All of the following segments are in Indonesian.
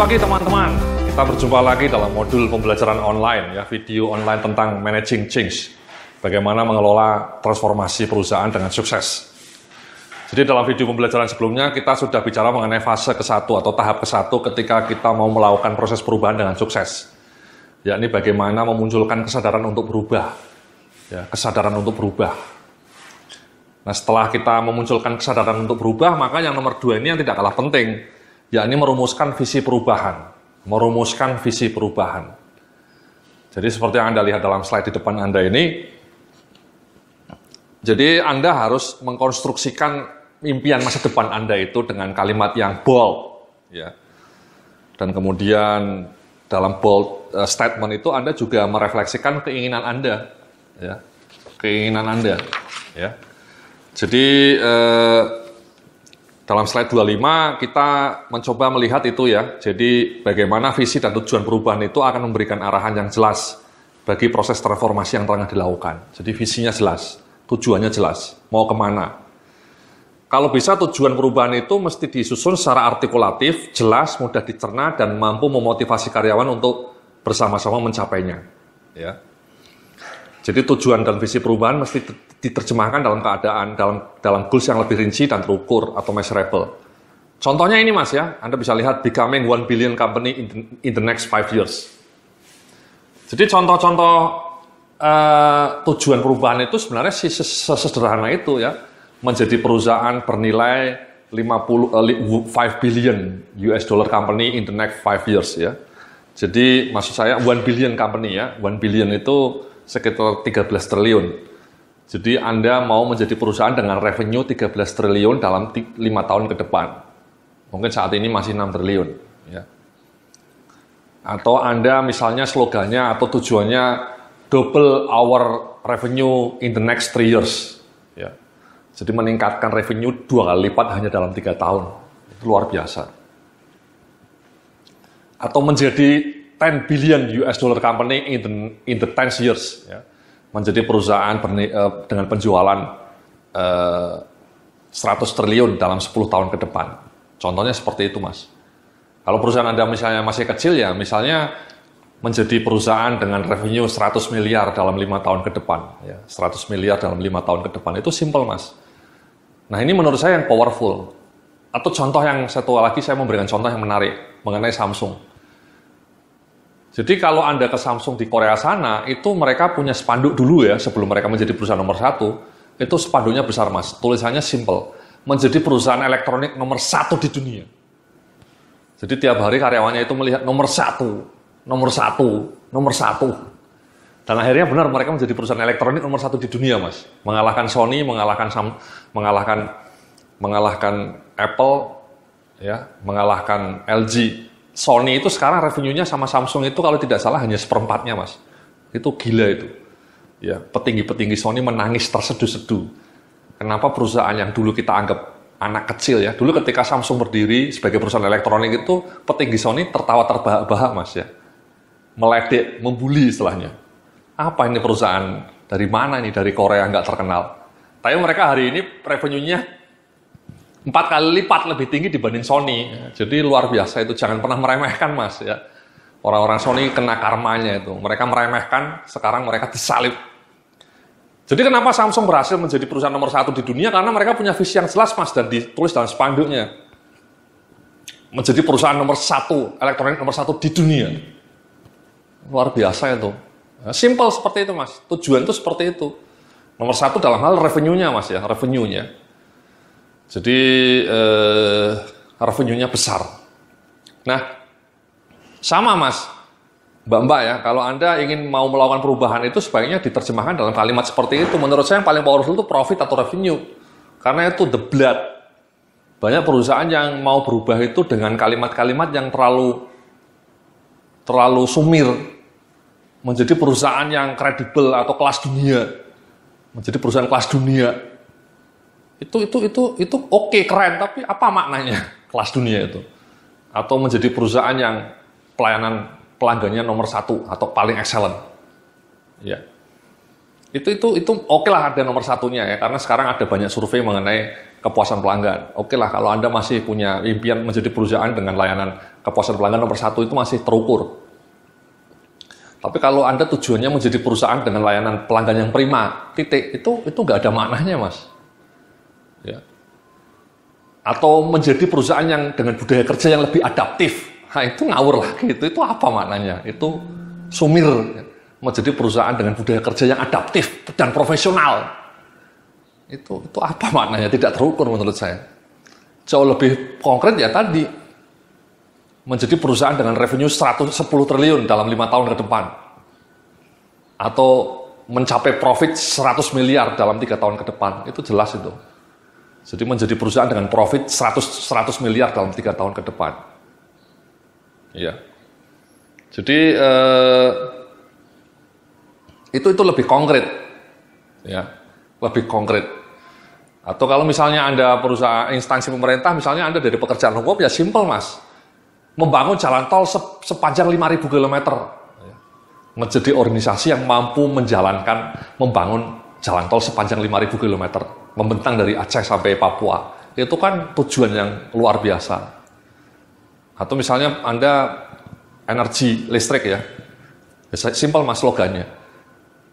Selamat pagi teman-teman. Kita berjumpa lagi dalam modul pembelajaran online, ya, video online tentang managing change. Bagaimana mengelola transformasi perusahaan dengan sukses. Jadi dalam video pembelajaran sebelumnya kita sudah bicara mengenai fase ke-1 atau tahap ke-1 ketika kita mau melakukan proses perubahan dengan sukses. Yakni bagaimana memunculkan kesadaran untuk berubah. Ya, kesadaran untuk berubah. Nah, setelah kita memunculkan kesadaran untuk berubah, maka yang nomor 2 ini yang tidak kalah penting, yakni merumuskan visi perubahan. Merumuskan visi perubahan. Jadi seperti yang Anda lihat dalam slide di depan Anda ini, jadi Anda harus mengkonstruksikan impian masa depan Anda itu dengan kalimat yang bold. Ya. Dan kemudian dalam bold statement itu Anda juga merefleksikan keinginan Anda. Ya. Keinginan Anda. Ya. Jadi dalam slide 25 kita mencoba melihat itu ya. Jadi bagaimana visi dan tujuan perubahan itu akan memberikan arahan yang jelas bagi proses transformasi yang tengah dilakukan. Jadi visinya jelas, tujuannya jelas, mau kemana. Kalau bisa tujuan perubahan itu mesti disusun secara artikulatif, jelas, mudah dicerna, dan mampu memotivasi karyawan untuk bersama-sama mencapainya. Ya. Jadi tujuan dan visi perubahan mesti diterjemahkan dalam keadaan, dalam goals yang lebih rinci dan terukur atau measurable. Contohnya ini Mas ya, Anda bisa lihat becoming 1 billion company in the next 5 years. Jadi contoh-contoh tujuan perubahan itu sebenarnya sesederhana itu ya, menjadi perusahaan bernilai 5 billion US dollar company in the next 5 years ya. Jadi maksud saya 1 billion company ya, 1 billion itu sekitar 13 triliun. Jadi Anda mau menjadi perusahaan dengan revenue 13 triliun dalam 5 tahun ke depan. Mungkin saat ini masih 6 triliun. Ya. Atau Anda misalnya slogannya atau tujuannya double our revenue in the next 3 years. Ya. Jadi meningkatkan revenue 2 kali lipat hanya dalam 3 tahun. Itu luar biasa. Atau menjadi 10 billion US dollar company in the 10 years. Ya. Menjadi perusahaan dengan penjualan 100 triliun dalam 10 tahun ke depan. Contohnya seperti itu, Mas. Kalau perusahaan Anda misalnya masih kecil ya, misalnya menjadi perusahaan dengan revenue 100 miliar dalam 5 tahun ke depan. Ya, 100 miliar dalam 5 tahun ke depan. Itu simple, Mas. Nah, ini menurut saya yang powerful. Atau contoh yang satu lagi, saya memberikan contoh yang menarik mengenai Samsung. Jadi kalau Anda ke Samsung di Korea sana, itu mereka punya spanduk dulu ya, sebelum mereka menjadi perusahaan nomor 1, itu spanduknya besar Mas, tulisannya simple, menjadi perusahaan elektronik nomor 1 di dunia. Jadi tiap hari karyawannya itu melihat nomor 1, nomor 1, nomor 1. Dan akhirnya benar mereka menjadi perusahaan elektronik nomor 1 di dunia Mas. Mengalahkan Sony, mengalahkan Apple, ya, mengalahkan LG. Sony itu sekarang revenue-nya sama Samsung itu kalau tidak salah hanya 1/4-nya, Mas. Itu gila itu. Ya, petinggi-petinggi Sony menangis terseduh-seduh. Kenapa perusahaan yang dulu kita anggap anak kecil ya, dulu ketika Samsung berdiri sebagai perusahaan elektronik itu, petinggi Sony tertawa terbahak-bahak, Mas ya. Meledek, membuli istilahnya. Apa ini perusahaan? Dari mana ini? Dari Korea nggak terkenal. Tapi mereka hari ini revenue-nya 4 kali lipat lebih tinggi dibanding Sony. Jadi luar biasa itu, jangan pernah meremehkan Mas ya. Orang-orang Sony kena karmanya itu. Mereka meremehkan, sekarang mereka disalib. Jadi kenapa Samsung berhasil menjadi perusahaan nomor 1 di dunia? Karena mereka punya visi yang jelas Mas, dan ditulis dalam spanduknya. Menjadi perusahaan nomor 1, elektronik nomor 1 di dunia. Luar biasa itu. Simple seperti itu Mas. Tujuan itu seperti itu. Nomor 1 dalam hal revenue-nya Mas ya, revenue-nya. Jadi revenue-nya besar. Nah, sama Mas, Mbak-mbak ya, kalau Anda ingin mau melakukan perubahan itu sebaiknya diterjemahkan dalam kalimat seperti itu. Menurut saya yang paling powerful itu profit atau revenue. Karena itu the blood. Banyak perusahaan yang mau berubah itu dengan kalimat-kalimat yang terlalu sumir. Menjadi perusahaan yang kredibel atau kelas dunia. Menjadi perusahaan kelas dunia. Itu oke, keren, tapi apa maknanya kelas dunia itu? Atau menjadi perusahaan yang pelayanan pelanggannya nomor 1 atau paling excellent. Ya. Itu oke lah ada nomor 1-nya ya, karena sekarang ada banyak survei mengenai kepuasan pelanggan. Oke lah kalau Anda masih punya impian menjadi perusahaan dengan layanan kepuasan pelanggan nomor satu itu masih terukur. Tapi kalau Anda tujuannya menjadi perusahaan dengan layanan pelanggan yang prima, titik, itu nggak ada maknanya, Mas. Ya. Atau menjadi perusahaan yang dengan budaya kerja yang lebih adaptif, nah itu ngawur lagi, itu apa maknanya? Itu sumir. Menjadi perusahaan dengan budaya kerja yang adaptif dan profesional. Itu apa maknanya? Tidak terukur menurut saya. Jauh lebih konkret ya tadi, menjadi perusahaan dengan revenue 110 triliun dalam 5 tahun ke depan. Atau mencapai profit 100 miliar dalam 3 tahun ke depan. Itu jelas itu. Jadi menjadi perusahaan dengan profit 100 miliar dalam 3 tahun ke depan. Iya. Jadi itu lebih konkret. Ya, lebih konkret. Atau kalau misalnya Anda perusahaan instansi pemerintah, misalnya Anda dari pekerjaan hukum, ya simple, Mas. Membangun jalan tol sepanjang 5.000 km. Menjadi organisasi yang mampu membangun jalan tol sepanjang 5.000 km. Membentang dari Aceh sampai Papua. Itu kan tujuan yang luar biasa. Atau misalnya Anda energi listrik ya. Simple, Mas, slogannya.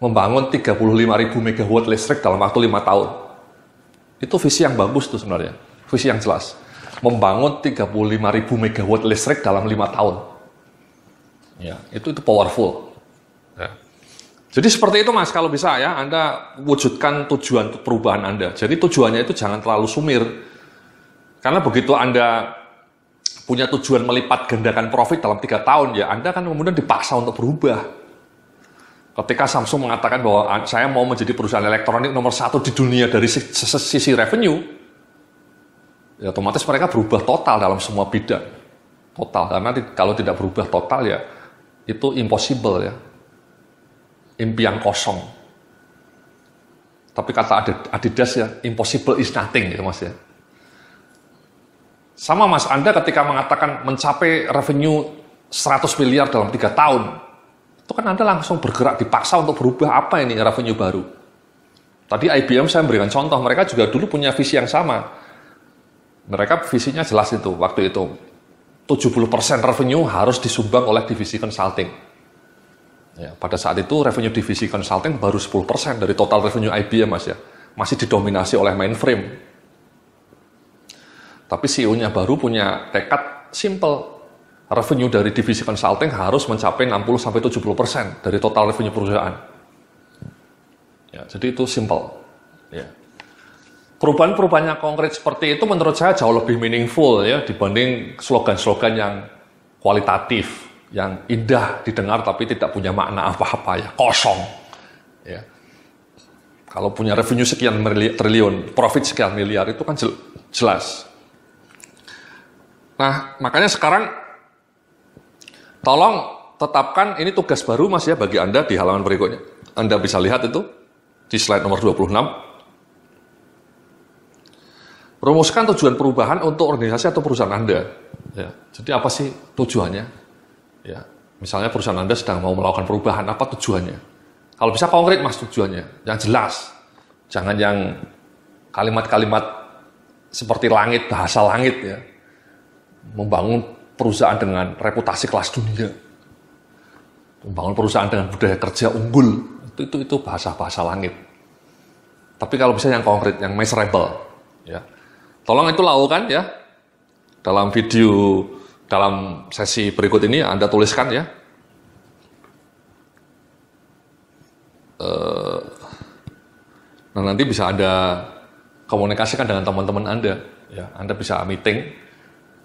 Membangun 35.000 megawatt listrik dalam waktu 5 tahun. Itu visi yang bagus tuh sebenarnya. Visi yang jelas. Membangun 35.000 megawatt listrik dalam 5 tahun. Ya, itu powerful. Ya. Jadi seperti itu, Mas, kalau bisa ya Anda wujudkan tujuan perubahan Anda. Jadi tujuannya itu jangan terlalu sumir. Karena begitu Anda punya tujuan melipat gandakan profit dalam 3 tahun, ya Anda kan kemudian dipaksa untuk berubah. Ketika Samsung mengatakan bahwa saya mau menjadi perusahaan elektronik nomor 1 di dunia dari sisi revenue, ya otomatis mereka berubah total dalam semua bidang. Total, karena kalau tidak berubah total ya itu impossible ya. Impian kosong. Tapi kata Adidas ya, impossible is nothing gitu, Mas ya. Sama, Mas, Anda ketika mengatakan mencapai revenue 100 miliar dalam 3 tahun, itu kan Anda langsung bergerak, dipaksa untuk berubah apa ini revenue baru. Tadi IBM saya memberikan contoh, mereka juga dulu punya visi yang sama. Mereka visinya jelas itu, waktu itu. 70% revenue harus disumbang oleh divisi consulting. Ya, pada saat itu revenue divisi consulting baru 10% dari total revenue IBM, Mas ya. Masih didominasi oleh mainframe. Tapi CEO-nya baru punya tekad simple. Revenue dari divisi consulting harus mencapai 60-70% dari total revenue perusahaan. Ya, jadi itu simple. Ya. Perubahan-perubahan yang konkret seperti itu menurut saya jauh lebih meaningful ya dibanding slogan-slogan yang kualitatif, yang indah didengar tapi tidak punya makna apa-apa ya, kosong. Ya. Kalau punya revenue sekian triliun, profit sekian miliar itu kan jelas. Nah, makanya sekarang tolong tetapkan ini tugas baru, Mas ya, bagi Anda di halaman berikutnya. Anda bisa lihat itu di slide nomor 26. Rumuskan tujuan perubahan untuk organisasi atau perusahaan Anda. Ya, jadi apa sih tujuannya? Ya, misalnya perusahaan Anda sedang mau melakukan perubahan, apa tujuannya? Kalau bisa konkret, Mas, tujuannya, yang jelas. Jangan yang kalimat-kalimat seperti langit, bahasa langit ya. Membangun perusahaan dengan reputasi kelas dunia. Membangun perusahaan dengan budaya kerja unggul. Itu bahasa-bahasa langit. Tapi kalau bisa yang konkret, yang measurable. Ya. Tolong itu lakukan ya. Dalam video, dalam sesi berikut ini Anda tuliskan ya. Nah, nanti bisa Anda komunikasikan dengan teman-teman Anda. Ya, Anda bisa meeting,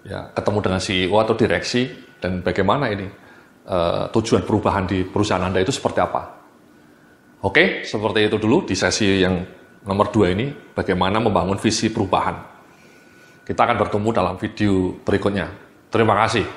ya, ketemu dengan CEO atau direksi, dan bagaimana ini tujuan perubahan di perusahaan Anda itu seperti apa. Oke, seperti itu dulu di sesi yang nomor 2 ini, bagaimana membangun visi perubahan. Kita akan bertemu dalam video berikutnya. Terima kasih.